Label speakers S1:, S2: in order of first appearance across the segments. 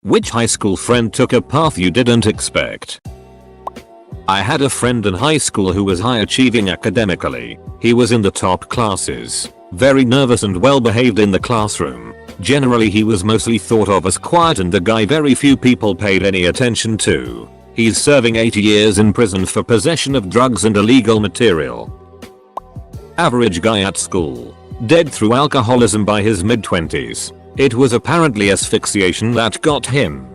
S1: Which high school friend took a path you didn't expect? I had a friend in high school who was high achieving academically. He was in the top classes, very nervous and well behaved in the classroom. Generally he was mostly thought of as quiet and the guy very few people paid any attention to. He's serving 80 years in prison for possession of drugs and illegal material. Average guy at school, dead through alcoholism by his mid-20s. It was apparently asphyxiation that got him.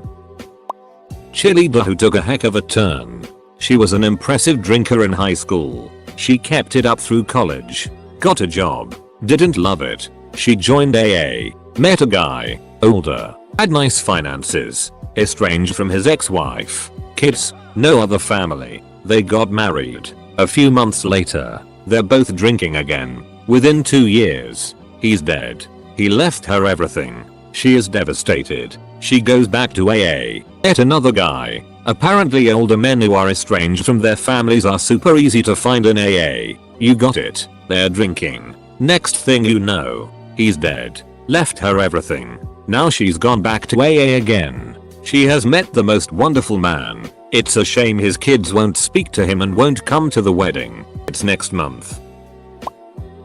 S1: Cheerleader who took a heck of a turn. She was an impressive drinker in high school. She kept it up through college. Got a job. Didn't love it. She joined AA. Met a guy. Older. Had nice finances. Estranged from his ex-wife. Kids. No other family. They got married. A few months later, they're both drinking again. Within 2 years, he's dead. He left her everything. She is devastated. She goes back to AA. Met another guy. Apparently older men who are estranged from their families are super easy to find in AA. You got it. They're drinking. Next thing you know, he's dead. Left her everything. Now she's gone back to AA again. She has met the most wonderful man. It's a shame his kids won't speak to him and won't come to the wedding. It's next month.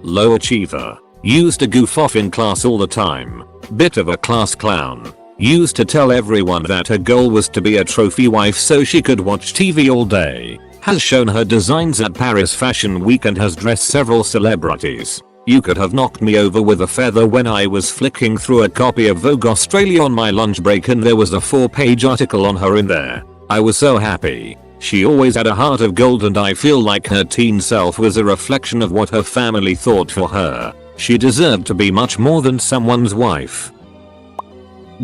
S1: Low achiever. Used to goof off in class all the time. Bit of a class clown. Used to tell everyone that her goal was to be a trophy wife so she could watch TV all day. Has shown her designs at Paris Fashion Week and has dressed several celebrities. You could have knocked me over with a feather when I was flicking through a copy of Vogue Australia on my lunch break and there was a 4-page article on her in there. I was so happy. She always had a heart of gold and I feel like her teen self was a reflection of what her family thought for her. She deserved to be much more than someone's wife.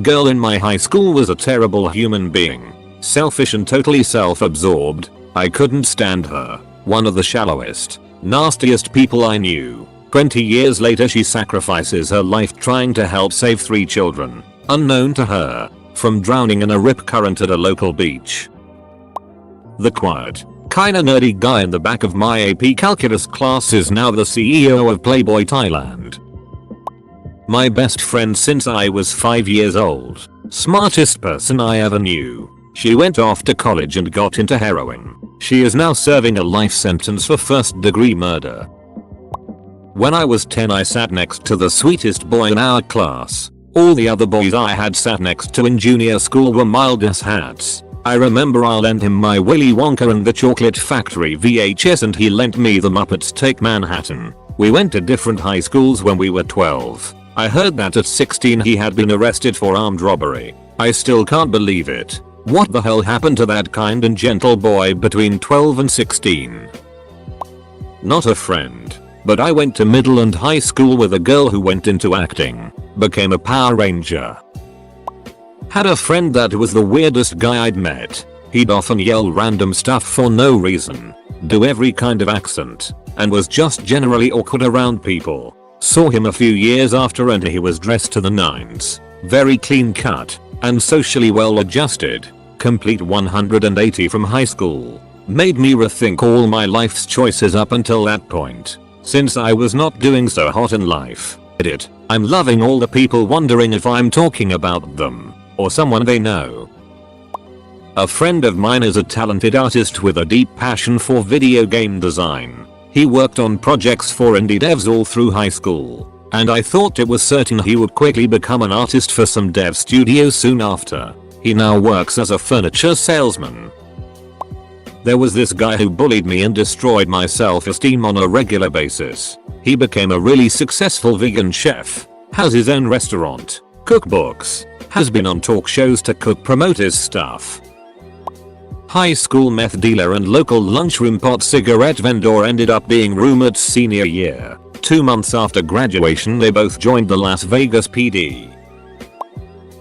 S1: Girl in my high school was a terrible human being. Selfish and totally self-absorbed. I couldn't stand her. One of the shallowest, nastiest people I knew. 20 years later she sacrifices her life trying to help save 3 children, unknown to her, from drowning in a rip current at a local beach. The quiet, kinda nerdy guy in the back of my AP calculus class is now the CEO of Playboy Thailand. My best friend since I was 5 years old. Smartest person I ever knew. She went off to college and got into heroin. She is now serving a life sentence for first-degree murder. When I was 10 I sat next to the sweetest boy in our class. All the other boys I had sat next to in junior school were mild asshats. I remember I lent him my Willy Wonka and the Chocolate Factory VHS and he lent me the Muppets Take Manhattan. We went to different high schools when we were 12. I heard that at 16 he had been arrested for armed robbery. I still can't believe it. What the hell happened to that kind and gentle boy between 12 and 16? Not a friend. But I went to middle and high school with a girl who went into acting. Became a Power Ranger. Had a friend that was the weirdest guy I'd met. He'd often yell random stuff for no reason. Do every kind of accent. And was just generally awkward around people. Saw him a few years after and he was dressed to the nines. Very clean cut. And socially well adjusted. Complete 180 from high school. Made me rethink all my life's choices up until that point. Since I was not doing so hot in life. Edit. I'm loving all the people wondering if I'm talking about them. Or someone they know. A friend of mine is a talented artist with a deep passion for video game design. He worked on projects for indie devs all through high school. And I thought it was certain he would quickly become an artist for some dev studios soon after. He now works as a furniture salesman. There was this guy who bullied me and destroyed my self-esteem on a regular basis. He became a really successful vegan chef, has his own restaurant, cookbooks, has been on talk shows to promote his stuff. High school meth dealer and local lunchroom pot cigarette vendor ended up being roommates senior year. 2 months after graduation they both joined the Las Vegas PD.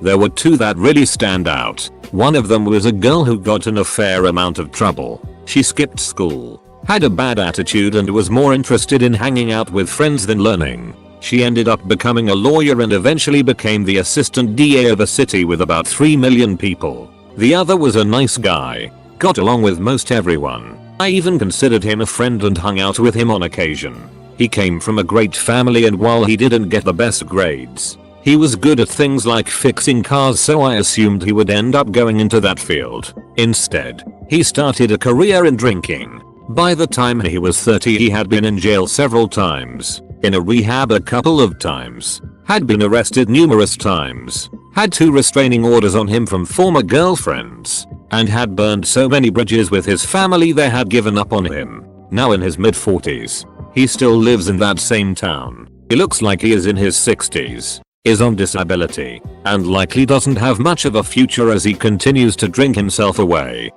S1: There were 2 that really stand out. One of them was a girl who got in a fair amount of trouble. She skipped school, had a bad attitude and was more interested in hanging out with friends than learning. She ended up becoming a lawyer and eventually became the assistant DA of a city with about 3 million people. The other was a nice guy, got along with most everyone. I even considered him a friend and hung out with him on occasion. He came from a great family and while he didn't get the best grades, He was good at things like fixing cars, so I assumed he would end up going into that field. Instead, he started a career in drinking. By the time he was 30, he had been in jail several times, in a rehab a couple of times, had been arrested numerous times, had 2 restraining orders on him from former girlfriends, and had burned so many bridges with his family they had given up on him. Now in his mid-40s, he still lives in that same town. He looks like he is in his 60s, is on disability, and likely doesn't have much of a future as he continues to drink himself away.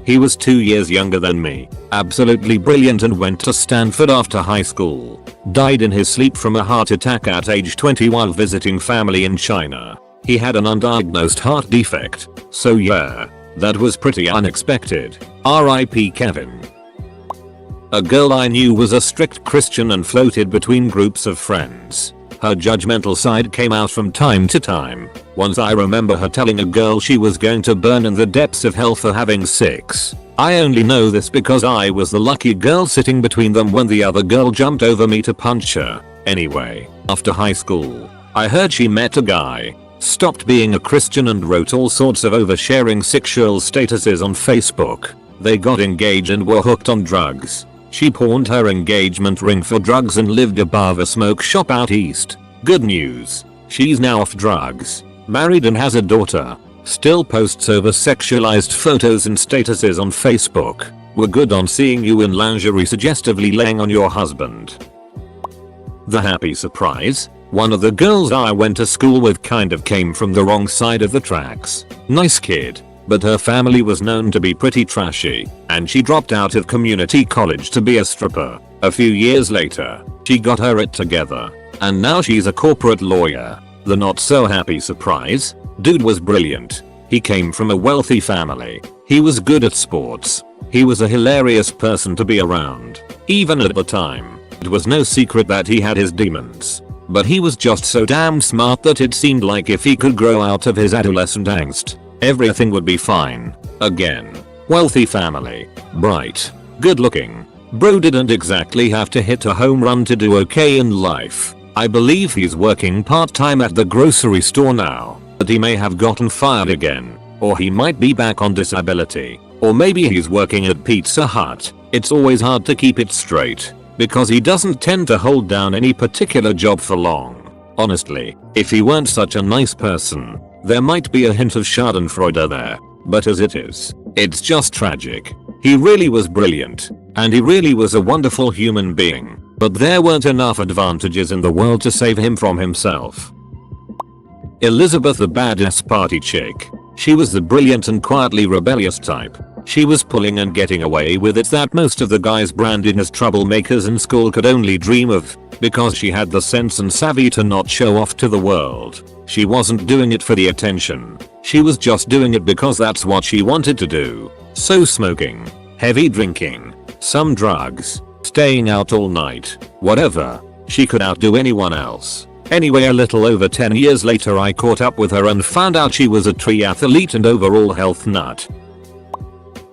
S1: He was 2 years younger than me, absolutely brilliant, and went to Stanford after high school. Died in his sleep from a heart attack at age 20 while visiting family in China. He had an undiagnosed heart defect, so yeah, that was pretty unexpected. R.I.P. Kevin. A girl I knew was a strict Christian and floated between groups of friends. Her judgmental side came out from time to time. Once I remember her telling a girl she was going to burn in the depths of hell for having sex. I only know this because I was the lucky girl sitting between them when the other girl jumped over me to punch her. Anyway, after high school, I heard she met a guy, stopped being a Christian, and wrote all sorts of oversharing sexual statuses on Facebook. They got engaged and were hooked on drugs. She pawned her engagement ring for drugs and lived above a smoke shop out east. Good news. She's now off drugs, married and has a daughter. Still posts over sexualized photos and statuses on Facebook. We're good on seeing you in lingerie suggestively laying on your husband. The happy surprise? One of the girls I went to school with kind of came from the wrong side of the tracks. Nice kid, but her family was known to be pretty trashy, and she dropped out of community college to be a stripper. A few years later, she got her it together, and now she's a corporate lawyer. The not so happy surprise? Dude was brilliant. He came from a wealthy family. He was good at sports. He was a hilarious person to be around. Even at the time, it was no secret that he had his demons. But he was just so damn smart that it seemed like if he could grow out of his adolescent angst, everything would be fine. Again, wealthy family, bright, good looking. Bro didn't exactly have to hit a home run to do okay in life. I believe he's working part-time at the grocery store now, but he may have gotten fired again, or he might be back on disability, or maybe he's working at Pizza Hut. It's always hard to keep it straight, because he doesn't tend to hold down any particular job for long. Honestly, if he weren't such a nice person, there might be a hint of schadenfreude there, but as it is, it's just tragic. He really was brilliant, and he really was a wonderful human being, but there weren't enough advantages in the world to save him from himself. Elizabeth, the badass party chick. She was the brilliant and quietly rebellious type. She was pulling and getting away with it that most of the guys branded as troublemakers in school could only dream of, because she had the sense and savvy to not show off to the world. She wasn't doing it for the attention. She was just doing it because that's what she wanted to do. So smoking, heavy drinking, some drugs, staying out all night, whatever. She could outdo anyone else. Anyway, a little over 10 years later I caught up with her and found out she was a triathlete and overall health nut.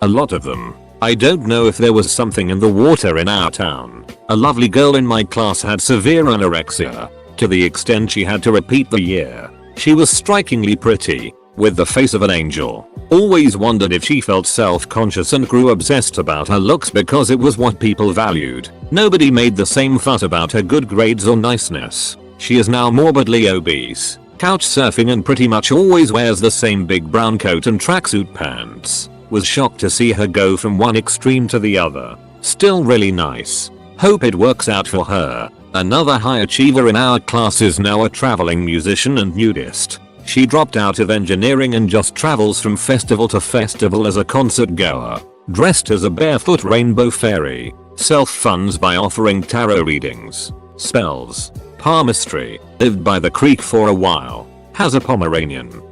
S1: A lot of them. I don't know if there was something in the water in our town. A lovely girl in my class had severe anorexia, to the extent she had to repeat the year. She was strikingly pretty, with the face of an angel. Always wondered if she felt self-conscious and grew obsessed about her looks because it was what people valued. Nobody made the same fuss about her good grades or niceness. She is now morbidly obese, couch surfing, and pretty much always wears the same big brown coat and tracksuit pants. Was shocked to see her go from one extreme to the other. Still really nice. Hope it works out for her. Another high achiever in our class is now a traveling musician and nudist. She dropped out of engineering and just travels from festival to festival as a concert goer, dressed as a barefoot rainbow fairy. Self-funds by offering tarot readings, spells, palmistry. Lived by the creek for a while. Has a Pomeranian.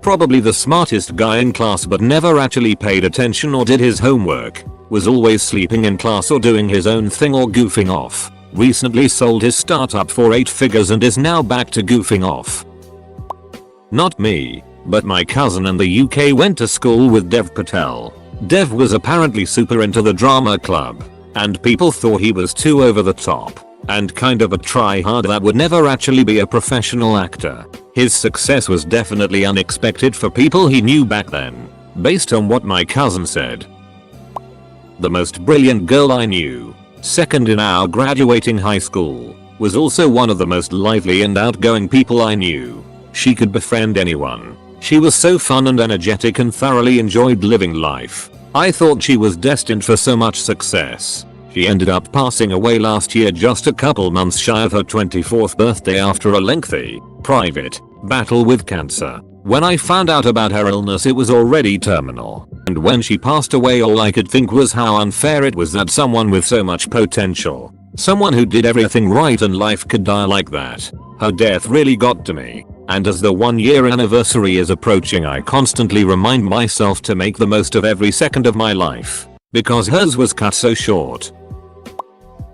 S1: Probably the smartest guy in class but never actually paid attention or did his homework. Was always sleeping in class or doing his own thing or goofing off. Recently sold his startup for 8 figures and is now back to goofing off. Not me, but my cousin in the UK went to school with Dev Patel. Dev was apparently super into the drama club, and people thought he was too over the top. and kind of a tryhard that would never actually be a professional actor. His success was definitely unexpected for people he knew back then, based on what my cousin said. The most brilliant girl I knew, second in our graduating high school, was also one of the most lively and outgoing people I knew. She could befriend anyone. She was so fun and energetic and thoroughly enjoyed living life. I thought she was destined for so much success. She ended up passing away last year, just a couple months shy of her 24th birthday, after a lengthy, private battle with cancer. When I found out about her illness, it was already terminal. And when she passed away, all I could think was how unfair it was that someone with so much potential, someone who did everything right in life, could die like that. Her death really got to me. And as the 1-year anniversary is approaching, I constantly remind myself to make the most of every second of my life, because hers was cut so short.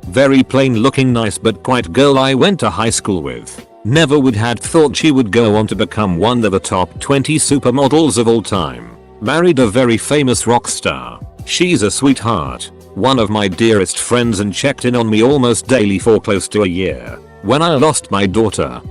S1: Very plain looking, nice but quiet girl I went to high school with. Never would had thought she would go on to become one of the top 20 supermodels of all time. Married a very famous rock star. She's a sweetheart, one of my dearest friends, and checked in on me almost daily for close to a year. When I lost my daughter,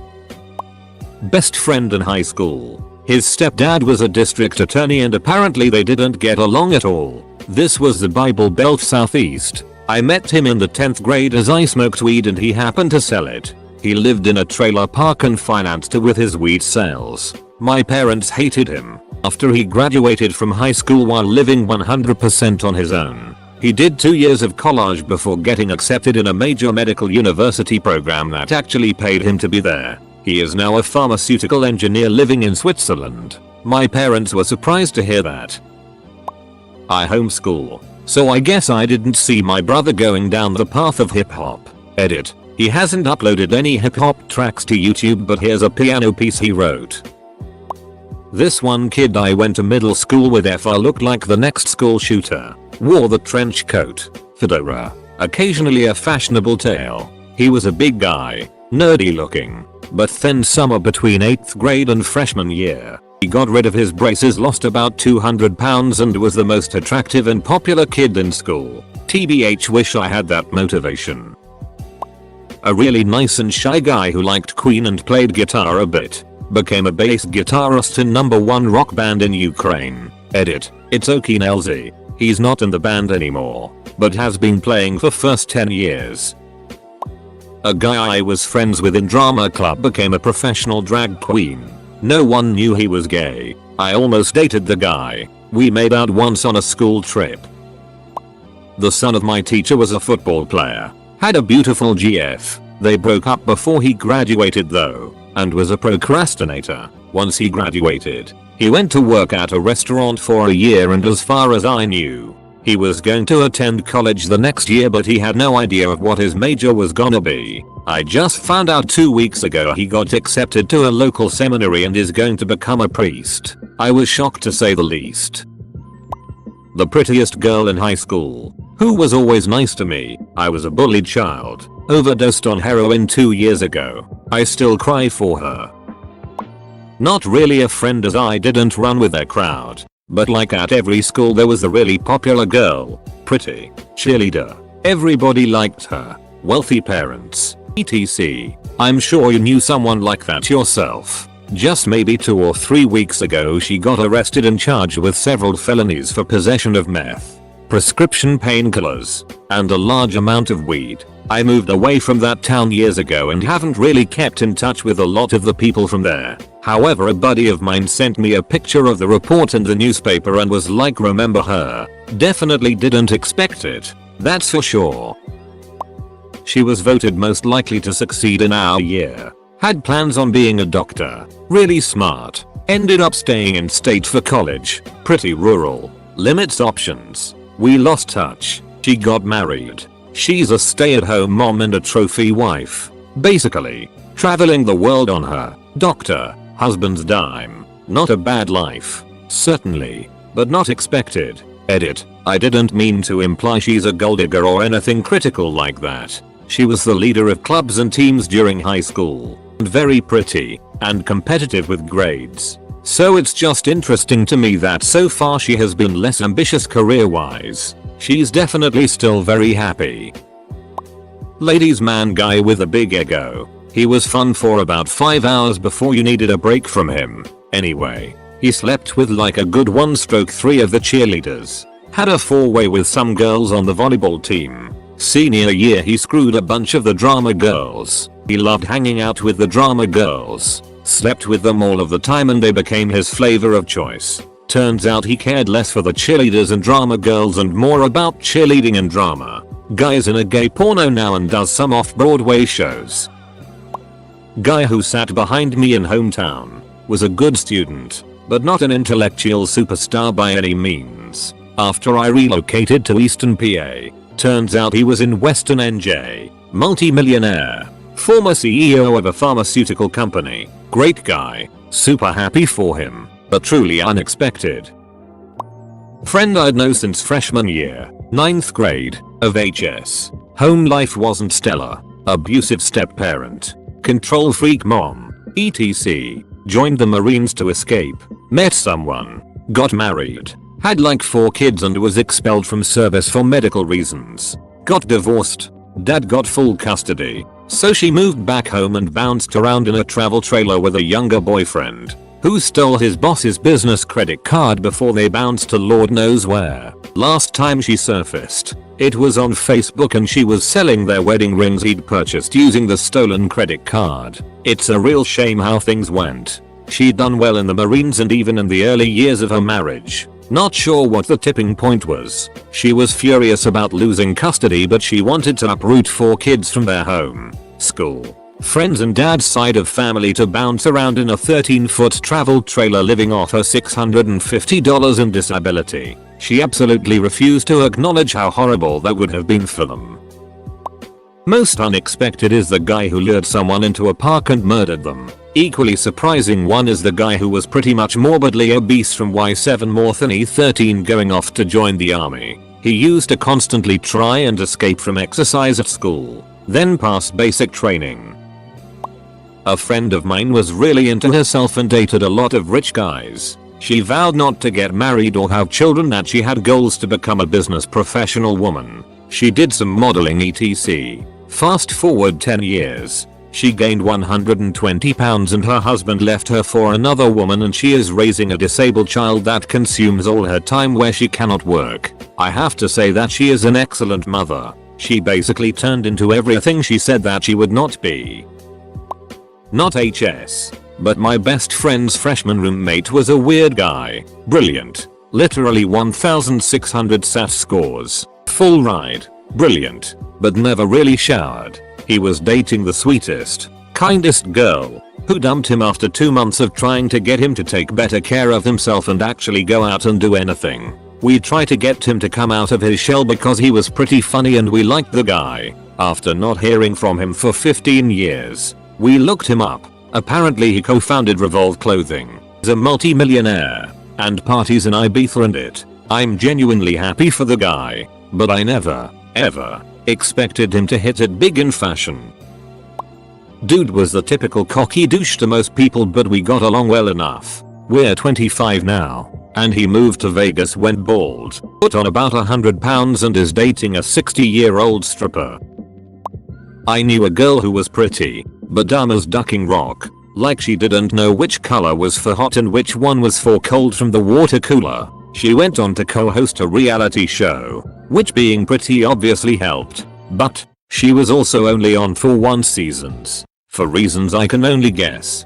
S1: best friend in high school, his stepdad was a district attorney, and apparently they didn't get along at all. This was the Bible Belt Southeast. I met him in the 10th grade as I smoked weed and he happened to sell it. He lived in a trailer park and financed it with his weed sales. My parents hated him after he graduated from high school while living 100% on his own. He did 2 years of college before getting accepted in a major medical university program that actually paid him to be there. He is now a pharmaceutical engineer living in Switzerland. My parents were surprised to hear that. I homeschool, so I guess I didn't see my brother going down the path of hip hop. Edit. He hasn't uploaded any hip hop tracks to YouTube, but here's a piano piece he wrote. This one kid I went to middle school with looked like the next school shooter. Wore the trench coat, fedora, occasionally a fashionable tail. He was a big guy, nerdy looking, but thin. Summer between 8th grade and freshman year, he got rid of his braces, lost about 200 pounds, and was the most attractive and popular kid in school. TBH, wish I had that motivation. A really nice and shy guy who liked Queen and played guitar a bit. Became a bass guitarist in #1 rock band in Ukraine. Edit. It's Okin LZ. He's not in the band anymore, but has been playing for first 10 years. A guy I was friends with in drama club became a professional drag queen. No one knew he was gay. I almost dated the guy. We made out once on a school trip. The son of my teacher was a football player. Had a beautiful GF. They broke up before he graduated though, and was a procrastinator. Once he graduated, he went to work at a restaurant for a year, and as far as I knew, he was going to attend college the next year, but he had no idea of what his major was gonna be. I just found out 2 weeks ago he got accepted to a local seminary and is going to become a priest. I was shocked to say the least. The prettiest girl in high school, who was always nice to me. I was a bullied child, overdosed on heroin 2 years ago. I still cry for her. Not really a friend as I didn't run with their crowd, but like at every school there was a really popular girl, pretty, cheerleader. Everybody liked her, wealthy parents, etc. I'm sure you knew someone like that yourself. Just maybe 2 or 3 weeks ago she got arrested and charged with several felonies for possession of meth, prescription painkillers, and a large amount of weed. I moved away from that town years ago and haven't really kept in touch with a lot of the people from there. However, a buddy of mine sent me a picture of the report in the newspaper and was like, remember her? Definitely didn't expect it, that's for sure. She was voted most likely to succeed in our year. Had plans on being a doctor. Really smart. Ended up staying in state for college. Pretty rural. Limits options. We lost touch. She got married. She's a stay-at-home mom and a trophy wife. Basically, traveling the world on her doctor husband's dime. Not a bad life. Certainly. But not expected. Edit. I didn't mean to imply she's a gold digger or anything critical like that. She was the leader of clubs and teams during high school. And very pretty. And competitive with grades. So it's just interesting to me that so far she has been less ambitious career-wise. She's definitely still very happy. Ladies man guy with a big ego. He was fun for about 5 hours before you needed a break from him. Anyway, he slept with like a good 1/3 of the cheerleaders. Had a 4-way with some girls on the volleyball team. Senior year he screwed a bunch of the drama girls. He loved hanging out with the drama girls. Slept with them all of the time and they became his flavor of choice. Turns out he cared less for the cheerleaders and drama girls and more about cheerleading and drama. Guy's in a gay porno now and does some off-Broadway shows. Guy who sat behind me in hometown. Was a good student, but not an intellectual superstar by any means. After I relocated to Eastern PA, turns out he was in Western NJ. Multi-millionaire. Former CEO of a pharmaceutical company. Great guy. Super happy for him, but truly unexpected. Friend I'd known since freshman year, 9th grade, of HS. Home life wasn't stellar. Abusive step-parent. Control freak mom. etc. Joined the Marines to escape. Met someone. Got married. Had like 4 kids and was expelled from service for medical reasons. Got divorced. Dad got full custody. So she moved back home and bounced around in a travel trailer with a younger boyfriend. Who stole his boss's business credit card before they bounced to Lord knows where. Last time she surfaced, it was on Facebook and she was selling their wedding rings he'd purchased using the stolen credit card. It's a real shame how things went. She'd done well in the Marines and even in the early years of her marriage. Not sure what the tipping point was. She was furious about losing custody but she wanted to uproot 4 kids from their home, school, friends and dad's side of family to bounce around in a 13-foot travel trailer living off her $650 in disability. She absolutely refused to acknowledge how horrible that would have been for them. Most unexpected is the guy who lured someone into a park and murdered them. Equally surprising one is the guy who was pretty much morbidly obese from Y7 North and E13 going off to join the army. He used to constantly try and escape from exercise at school, then pass basic training. A friend of mine was really into herself and dated a lot of rich guys. She vowed not to get married or have children, that she had goals to become a business professional woman. She did some modeling etc. Fast forward 10 years. She gained 120 pounds and her husband left her for another woman and she is raising a disabled child that consumes all her time where she cannot work. I have to say that she is an excellent mother. She basically turned into everything she said that she would not be. Not HS, but my best friend's freshman roommate was a weird guy. Brilliant. Literally 1600 SAT scores. Full ride. Brilliant. But never really showered. He was dating the sweetest, kindest girl, who dumped him after 2 months of trying to get him to take better care of himself and actually go out and do anything. We tried to get him to come out of his shell because he was pretty funny and we liked the guy. After not hearing from him for 15 years, we looked him up. Apparently he co-founded Revolve Clothing. He's a multi-millionaire and parties in Ibiza and it. I'm genuinely happy for the guy, but I never, ever expected him to hit it big in fashion. Dude was the typical cocky douche to most people, but we got along well enough. We're 25 now, and he moved to Vegas, went bald, put on about 100 pounds and is dating a 60-year-old stripper. I knew a girl who was pretty, but dumb as ducking rock. Like she didn't know which color was for hot and which one was for cold from the water cooler. She went on to co-host a reality show, which being pretty obviously helped, but she was also only on for 1 season, for reasons I can only guess.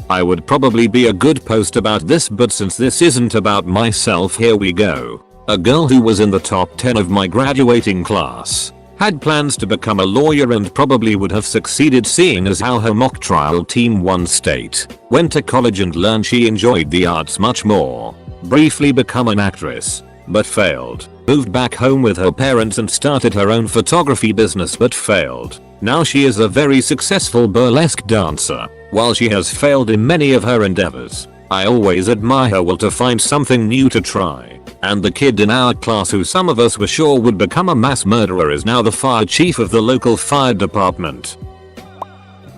S1: I would probably be a good post about this, but since this isn't about myself, here we go. A girl who was in the top 10 of my graduating class had plans to become a lawyer and probably would have succeeded, seeing as how her mock trial team won state. Went to college and learned she enjoyed the arts much more. Briefly become an actress, but failed. Moved back home with her parents and started her own photography business but failed. Now she is a very successful burlesque dancer. While she has failed in many of her endeavors, I always admire her will to find something new to try. And the kid in our class who some of us were sure would become a mass murderer is now the fire chief of the local fire department.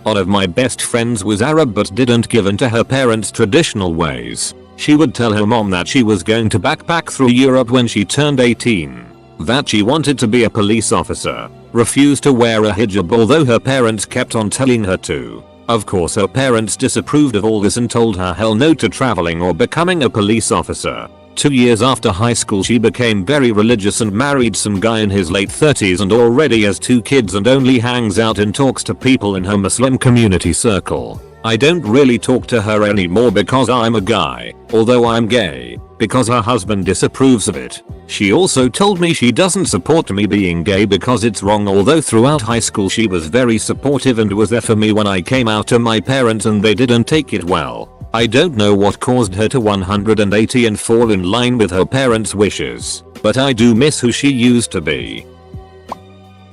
S1: One of my best friends was Arab but didn't give in to her parents' traditional ways. She would tell her mom that she was going to backpack through Europe when she turned 18. that she wanted to be a police officer, refused to wear a hijab although her parents kept on telling her to. Of course her parents disapproved of all this and told her hell no to traveling or becoming a police officer. 2 years after high school she became very religious and married some guy in his late 30s and already has 2 kids and only hangs out and talks to people in her Muslim community circle. I don't really talk to her anymore because I'm a guy, although I'm gay, because her husband disapproves of it. She also told me she doesn't support me being gay because it's wrong, although throughout high school she was very supportive and was there for me when I came out to my parents and they didn't take it well. I don't know what caused her to 180 and fall in line with her parents' wishes, but I do miss who she used to be.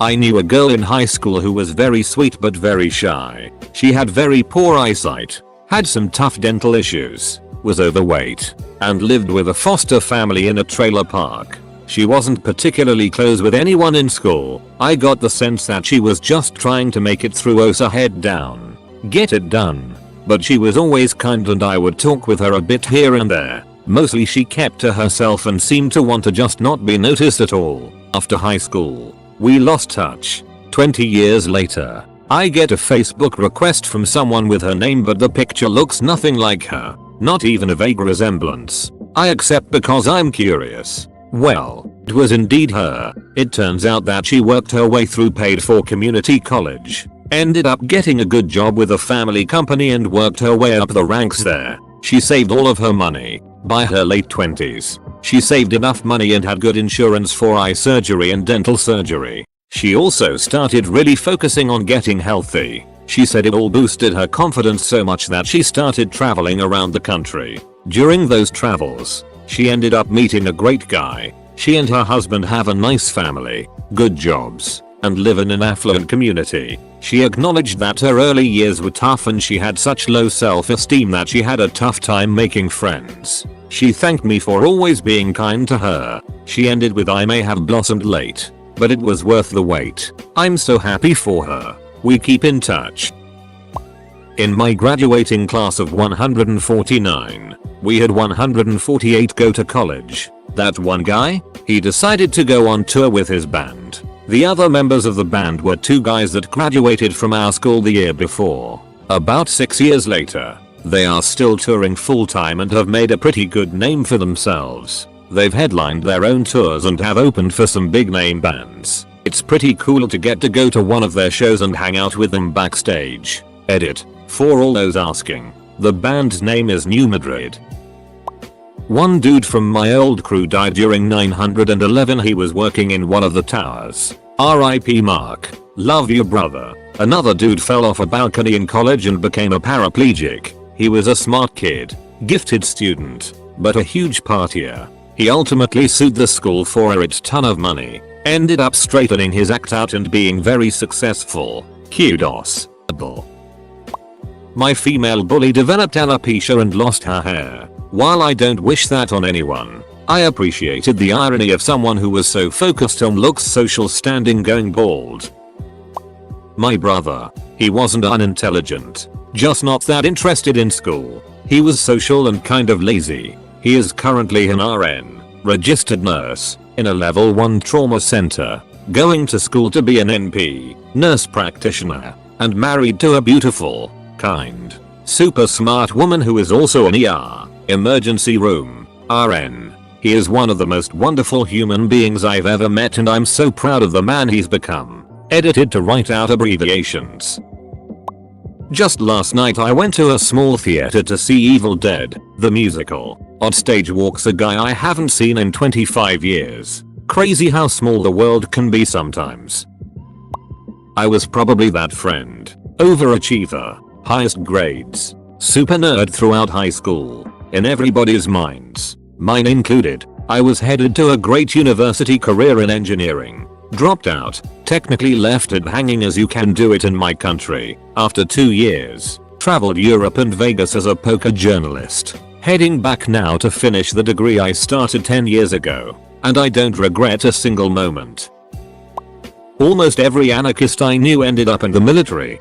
S1: I knew a girl in high school who was very sweet but very shy. She had very poor eyesight, had some tough dental issues, was overweight, and lived with a foster family in a trailer park. She wasn't particularly close with anyone in school. I got the sense that she was just trying to make it through OSA head down. Get it done. But she was always kind and I would talk with her a bit here and there. Mostly she kept to herself and seemed to want to just not be noticed at all. After high school, we lost touch. 20 years later, I get a Facebook request from someone with her name but the picture looks nothing like her. Not even a vague resemblance. I accept because I'm curious. Well, it was indeed her. It turns out that she worked her way through paid for community college. Ended up getting a good job with a family company and worked her way up the ranks there. She saved all of her money. By her late 20s, she saved enough money and had good insurance for eye surgery and dental surgery. She also started really focusing on getting healthy. She said it all boosted her confidence so much that she started traveling around the country. During those travels, she ended up meeting a great guy. She and her husband have a nice family, good jobs, and live in an affluent community. She acknowledged that her early years were tough and she had such low self-esteem that she had a tough time making friends. She thanked me for always being kind to her. She ended with "I may have blossomed late, but it was worth the wait. I'm so happy for her. We keep in touch." In my graduating class of 149, we had 148 go to college. That one guy? He decided to go on tour with his band. The other members of the band were 2 guys that graduated from our school the year before. About 6 years later, they are still touring full time and have made a pretty good name for themselves. They've headlined their own tours and have opened for some big name bands. It's pretty cool to get to go to one of their shows and hang out with them backstage. Edit. For all those asking, the band's name is New Madrid. One dude from my old crew died during 9/11. He was working in one of the towers. RIP Mark. Love you brother. Another dude fell off a balcony in college and became a paraplegic. He was a smart kid, gifted student, but a huge partier. He ultimately sued the school for a ton of money. Ended up straightening his act out and being very successful. Kudos. My female bully developed alopecia and lost her hair. While I don't wish that on anyone, I appreciated the irony of someone who was so focused on looks, social standing going bald. My brother. He wasn't unintelligent, just not that interested in school. He was social and kind of lazy. He is currently an RN, registered nurse, in a level 1 trauma center, going to school to be an NP, nurse practitioner, and married to a beautiful, kind, super smart woman who is also an ER, emergency room, RN. He is one of the most wonderful human beings I've ever met and I'm so proud of the man he's become. Edited to write out abbreviations. Just last night I went to a small theater to see Evil Dead, the musical. On stage walks a guy I haven't seen in 25 years. Crazy how small the world can be sometimes. I was probably that friend, overachiever, highest grades, super nerd throughout high school, in everybody's minds, mine included. I was headed to a great university career in engineering. Dropped out, technically left it hanging as you can do it in my country. After 2 years, traveled Europe and Vegas as a poker journalist. Heading back now to finish the degree I started 10 years ago. And I don't regret a single moment. Almost every anarchist I knew ended up in the military.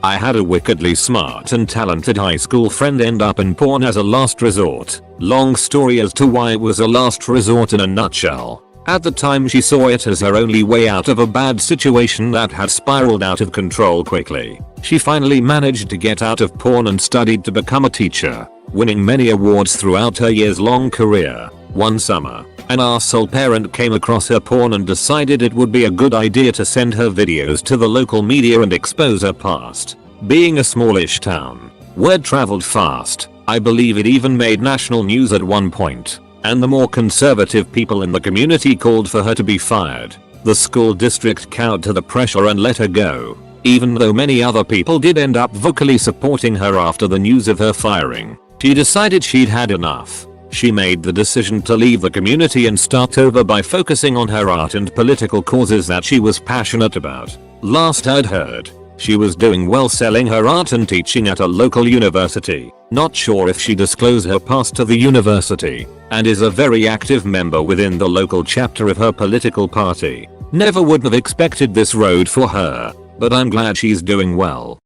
S1: I had a wickedly smart and talented high school friend end up in porn as a last resort. Long story as to why it was a last resort in a nutshell. At the time she saw it as her only way out of a bad situation that had spiraled out of control quickly. She finally managed to get out of porn and studied to become a teacher, winning many awards throughout her years-long career. One summer, an arsehole parent came across her porn and decided it would be a good idea to send her videos to the local media and expose her past. Being a smallish town, word traveled fast. I believe it even made national news at one point, and the more conservative people in the community called for her to be fired. The school district cowed to the pressure and let her go, even though many other people did end up vocally supporting her after the news of her firing. She decided she'd had enough. She made the decision to leave the community and start over by focusing on her art and political causes that she was passionate about. Last I'd heard, she was doing well selling her art and teaching at a local university. Not sure if she disclosed her past to the university, and is a very active member within the local chapter of her political party. Never would have expected this road for her, but I'm glad she's doing well.